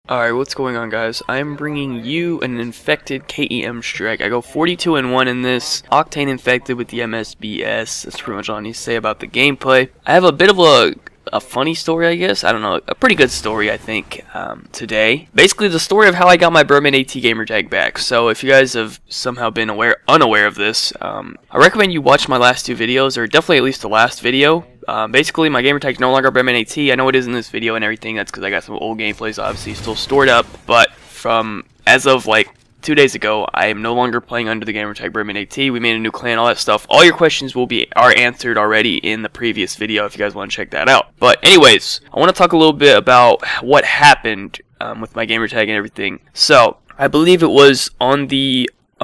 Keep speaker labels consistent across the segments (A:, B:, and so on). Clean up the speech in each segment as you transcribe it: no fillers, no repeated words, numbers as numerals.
A: Alright, what's going on, guys? I'm bringing you an infected KEM strike. I go 42-1 in this. Octane infected with the MSBS. That's pretty much all I need to say about the gameplay. I have a bit of a funny story, I guess. I don't know. A pretty good story, I think, today. Basically, the story of how I got my Berman AT Gamertag back. So, if you guys have somehow been unaware of this, I recommend you watch my last two videos, or definitely at least the last video. Basically, my gamertag is no longer Berman AT. I know it is in this video and everything. That's because I got some old gameplays, obviously, still stored up. But as of like 2 days ago, I am no longer playing under the gamertag Berman AT. We made a new clan, all that stuff. All your questions are answered already in the previous video if you guys want to check that out. But anyways, I want to talk a little bit about what happened with my gamertag and everything. So, I believe it was on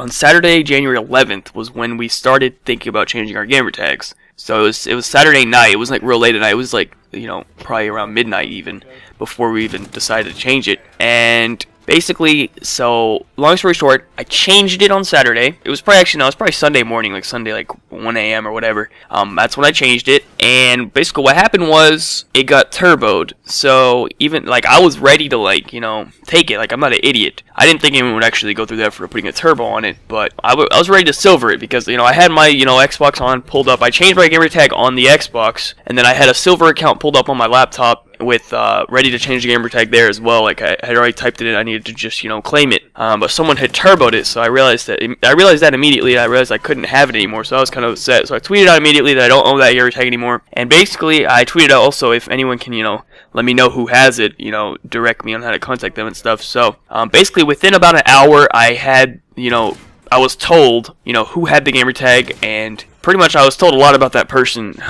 A: Saturday, January 11th, was when we started thinking about changing our gamertags. So it was Saturday night. It wasn't like real late at night. It was like, you know, probably around midnight even before we even decided to change it. And basically, so long story short, I changed it on Saturday. It was probably Sunday morning, like Sunday like 1 a.m. or whatever. That's when I changed it. And basically what happened was it got turboed. So even like I was ready to like, you know, take it. Like I'm not an idiot. I didn't think anyone would actually go through the effort of putting a turbo on it, but I was ready to silver it because, you know, I had my, you know, Xbox on pulled up. I changed my gamertag on the Xbox, and then I had a silver account pulled up on my laptop with ready to change the gamertag there as well. Like I had already typed it in. I needed to just, you know, claim it. But someone had turboed it, so I realized that immediately. I realized I couldn't have it anymore, so I was kind of upset. So I tweeted out immediately that I don't own that gamertag anymore. And basically, I tweeted out also if anyone can, you know, let me know who has it, you know, direct me on how to contact them and stuff. So basically, within about an hour, I had, you know, I was told, you know, who had the gamertag, and pretty much I was told a lot about that person.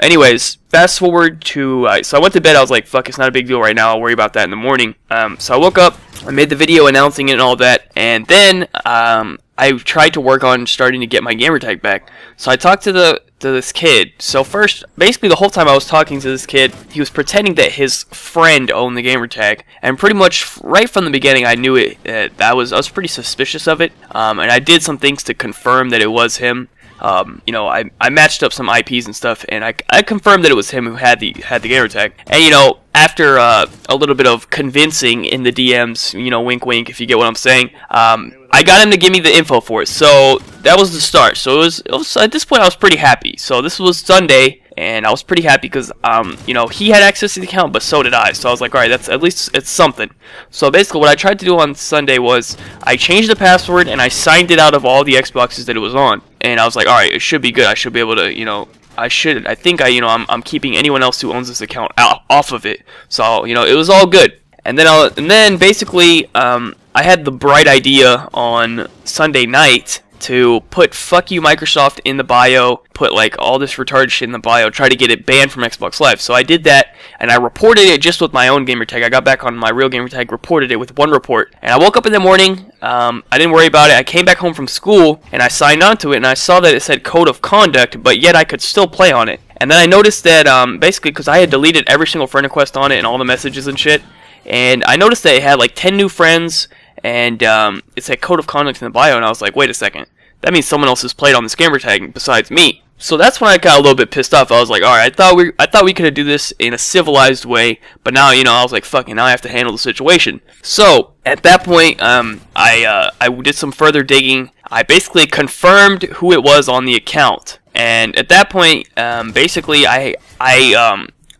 A: Anyways, fast forward to, so I went to bed. I was like, fuck, it's not a big deal right now. I'll worry about that in the morning. So I woke up, I made the video announcing it and all that, and then I tried to work on starting to get my gamertag back. So I talked to this kid. So first, basically the whole time I was talking to this kid, he was pretending that his friend owned the gamertag, and pretty much right from the beginning I knew it. I was pretty suspicious of it, and I did some things to confirm that it was him. You know, I matched up some IPs and stuff, and I confirmed that it was him who had the gamertag. And you know, after a little bit of convincing in the DMs, you know, wink wink, if you get what I'm saying, I got him to give me the info for it. So that was the start. So it was at this point I was pretty happy. So this was Sunday, and I was pretty happy because you know, he had access to the account, but so did I. So I was like, all right, that's at least it's something. So basically what I tried to do on Sunday was I changed the password and I signed it out of all the Xboxes that it was on. And I was like, all right, it should be good. I should be able to, you know, I think you know, I'm keeping anyone else who owns this account off of it. So, you know, it was all good. And then basically I had the bright idea on Sunday night to put "fuck you Microsoft" in the bio, put like all this retarded shit in the bio, try to get it banned from Xbox Live. So I did that, and I reported it just with my own gamertag. I got back on my real gamertag, reported it with one report, and I woke up in the morning. I didn't worry about it. I came back home from school, and I signed on to it, and I saw that it said code of conduct, but yet I could still play on it. And then I noticed that basically because I had deleted every single friend request on it and all the messages and shit, and I noticed that it had like 10 new friends, and it said code of conduct in the bio, and I was like, wait a second, that means someone else has played on this gamertag besides me. So that's when I got a little bit pissed off. I was like, all right, I thought we could do this in a civilized way, but now, you know, I was like, fucking, now I have to handle the situation. So at that point, I did some further digging. I basically confirmed who it was on the account, and at that point, basically, I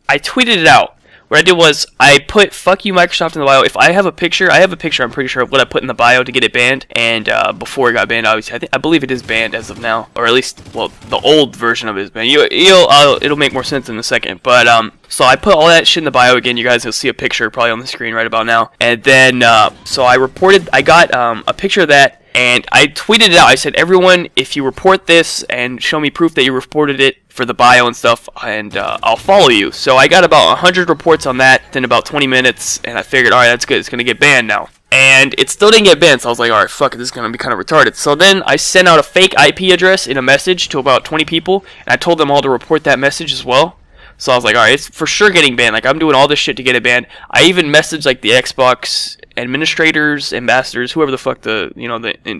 A: tweeted it out. What I did was I put "fuck you Microsoft" in the bio. If I have a picture, I'm pretty sure of what I put in the bio to get it banned. And before it got banned, obviously, I believe it is banned as of now, or at least, well, the old version of it is banned. It'll make more sense in a second. But so I put all that shit in the bio again. You guys will see a picture probably on the screen right about now. And then so I got a picture of that. And I tweeted it out. I said, everyone, if you report this and show me proof that you reported it for the bio and stuff, and I'll follow you. So I got about 100 reports on that in about 20 minutes, and I figured, alright, that's good. It's going to get banned now. And it still didn't get banned, so I was like, alright, fuck it, this is going to be kind of retarded. So then I sent out a fake IP address in a message to about 20 people, and I told them all to report that message as well. So I was like, alright, it's for sure getting banned. Like, I'm doing all this shit to get it banned. I even messaged like the Xbox administrators, ambassadors, whoever the fuck the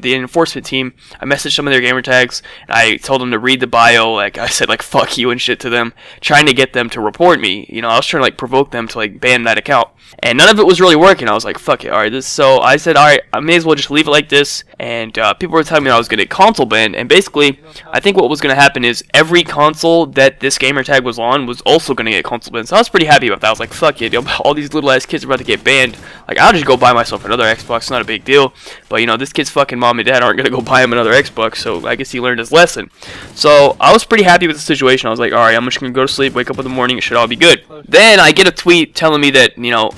A: enforcement team. I messaged some of their gamer tags, and I told them to read the bio. Like, I said like fuck you and shit to them, trying to get them to report me. You know, I was trying to like provoke them to like ban that account, and none of it was really working. I was like, fuck it, alright, this. So I said, alright, I may as well just leave it like this. And people were telling me I was gonna get console banned, and basically, I think what was gonna happen is every console that this gamer tag was on was also gonna get console banned. So I was pretty happy about that. I was like, fuck it, all these little ass kids are about to get banned. Like, I'll just go buy myself another Xbox, not a big deal. But you know, this kid's fucking mom and dad aren't gonna go buy him another Xbox, so I guess he learned his lesson. So I was pretty happy with the situation. I was like, alright, I'm just gonna go to sleep, wake up in the morning, it should all be good. Then I get a tweet telling me that, you know,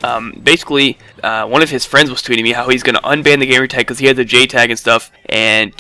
A: basically one of his friends was tweeting me how he's gonna unban the gamer tag because he had the J tag and stuff, and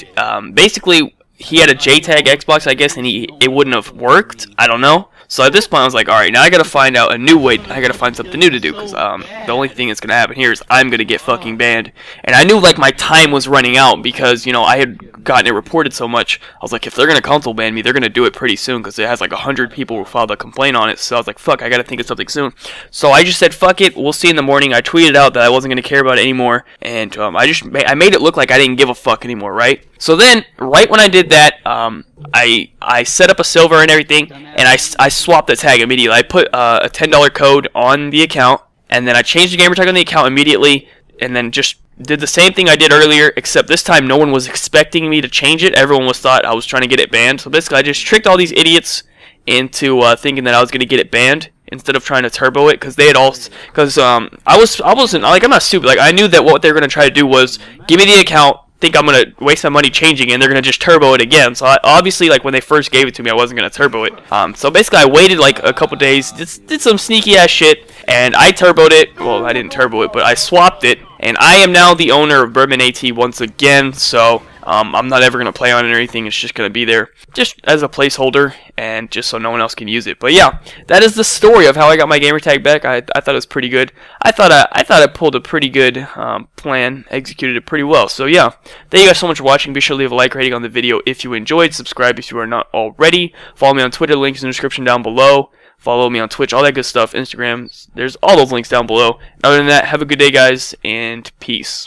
A: basically he had a J tag Xbox, I guess, and it wouldn't have worked. I don't know. So at this point, I was like, alright, now I gotta find out a new way. I gotta find something new to do, because the only thing that's gonna happen here is I'm gonna get fucking banned. And I knew, like, my time was running out, because, you know, I had gotten it reported so much. I was like, if they're gonna console ban me, they're gonna do it pretty soon, because it has like 100 people who filed a complaint on it. So I was like, fuck, I gotta think of something soon. So I just said, fuck it, we'll see in the morning. I tweeted out that I wasn't gonna care about it anymore, and I made it look like I didn't give a fuck anymore, right? So then, right when I did that, I set up a silver and everything, and I swapped the tag immediately. I put a $10 code on the account, and then I changed the gamer tag on the account immediately, and then just did the same thing I did earlier, except this time no one was expecting me to change it. Everyone thought I was trying to get it banned. So basically, I just tricked all these idiots into thinking that I was going to get it banned instead of trying to turbo it, because they had all, I wasn't like, I'm not stupid. Like, I knew that what they were going to try to do was give me the account, think I'm gonna waste my money changing it, and they're gonna just turbo it again. So obviously, like, when they first gave it to me, I wasn't gonna turbo it. So basically, I waited like a couple days, did some sneaky ass shit, and I turboed it. Well, I didn't turbo it, but I swapped it, and I am now the owner of Bourbon AT once again. So I'm not ever gonna play on it or anything. It's just gonna be there just as a placeholder, and just so no one else can use it. But yeah, that is the story of how I got my gamer tag back. I thought it was pretty good. I thought I pulled a pretty good plan, executed it pretty well. So yeah, thank you guys so much for watching. Be sure to leave a like rating on the video if you enjoyed. Subscribe if you are not already. Follow me on Twitter. Links in the description down below. Follow me on Twitch. All that good stuff. Instagram. There's all those links down below. Other than that, have a good day, guys, and peace.